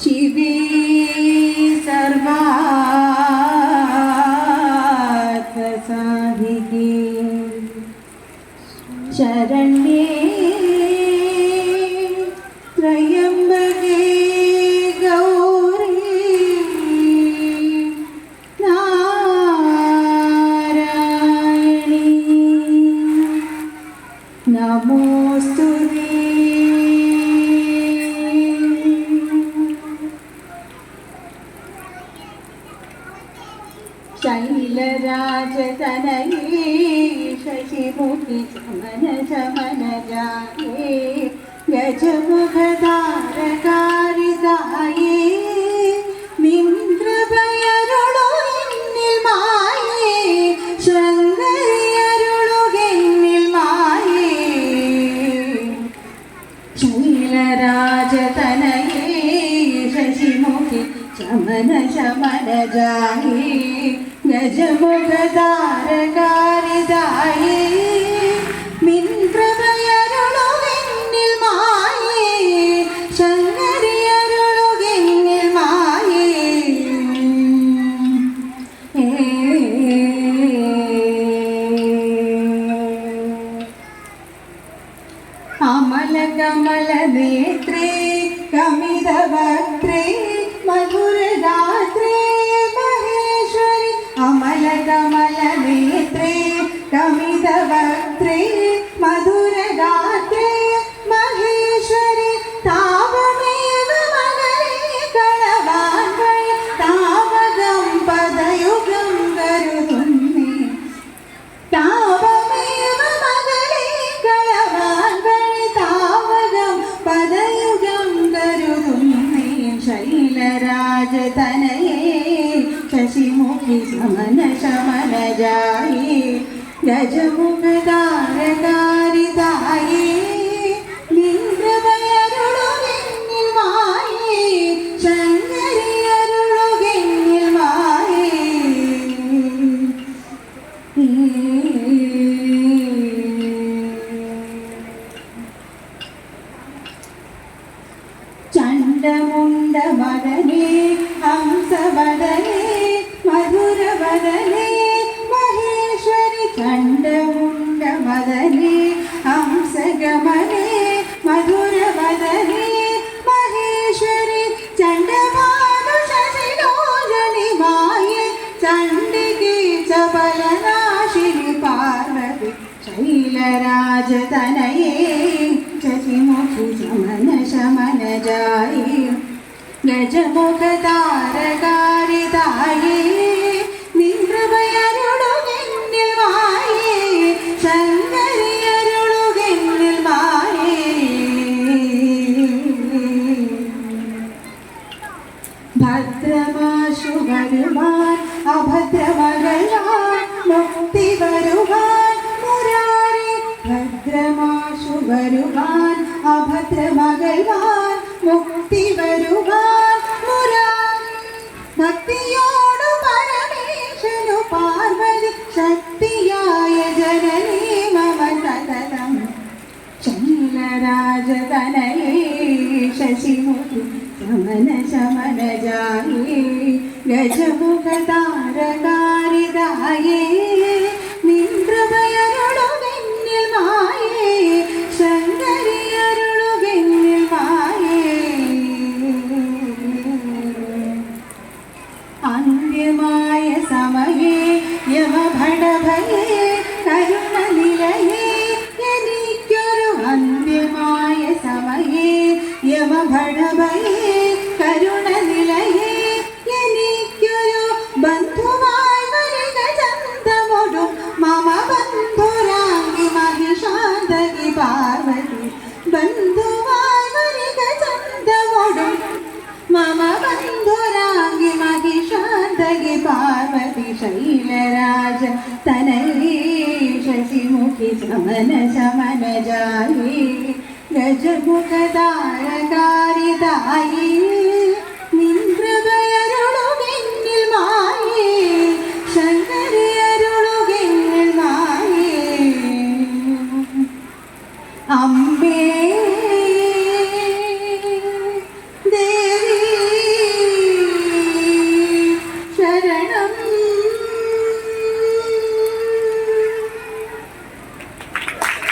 शिवे सर्वार्थसाधिके शरण्ये त्र्यम्बके गौरी नारायणी नमोस्तुते। शैलराजतनये शशिमुखि चमन चमन जाये गजमुखधारकारिदाये निन्द्रभयरुळुगिन्निल माये शृङ्गरियरुळुगिन्निल माये शैलराजतनये शशिमुखि चमन चमन जाये गजमुखधारकारिदाये मिन्द्रभयरुळुगिन्निल माये शृङ्गरियरुळुगिन्निल माये अमलकमलनेत्रे कमिदवक्त्रे मधुरगात्रे महेश्वरि अमलकमलनेत्रे कमिदवक्त्रे मधुरगात्रे महेश्वरि तावमेव मगरे कणवान्वय तावगं पदयुगं गरुदुन्ने तावमेव मगरे कणवान्वय तावगं पदयुगं गरुदुन्ने शैलराजतनये शशिमुखि समन शमन जाये गजमुखधारकारिदाये निन्द्रभयरुळुगिन्निल माये शृङ्गरियरुळुगिन्निल माये चण्डमुण्डवदने हंसवदने मधुरवदने महेश्वरि चण्डमुण्डवदने हंसगमने मधुरवदने महेश्वरि चण्डभानुशशिलोचनि माये चण्डिके चपलनाशिनि पार्वति शैलराजतनये शशिमुखि चमन शमन जाये गजमुखधारकारिदाये निन्द्रभयरुळुगिन्निल माये शृङ्गरियरुळुगिन्निल माये भद्रमाशु വരുവാൻ അഭദ്രമകളാൻ മുക്തി വരുവാൻ മുരാരി ഭദ്രമാശു വരുവാൻ അഭദ്രമകളാൻ മുക്തി വരുവാൻ മുരാരി ഭക്തിയോടു പരമേശനു പാർവതി ശക്തിയായ ജനനീ മമ സതതം ശൈലരാജതനയേ ശശിമുഖി ശമന ശമന ജായേ ഗജമുഖധാരകാരിദായേ നിന്ദ്രഭയരുളുകിന്നിൽ മായേ ശൃംഗരിയരുളുകിന്നിൽ മായേ അന്ത്യമായ സമയേ യമഭടഭയേ കരുണനിലയേ എനിക്കൊരു അന്ത്യമായ സമയേ യമഭടഭയേ കരുണനിലയേ എനിക്കൊരു ബന്ധുവായി വരിക ചന്തമൊടും മമ ബന്ധുരാംഗി മഹിഷാന്തകി പാർവതി ബന്ധുവായി വരിക ചന്തമൊടും മമ ബന്ധുരാംഗി മഹി നീലരാജ തനയേ ശശിമുഖി ശമന ശമന ജായേ ഗജമുഖ താരകാരിതായേ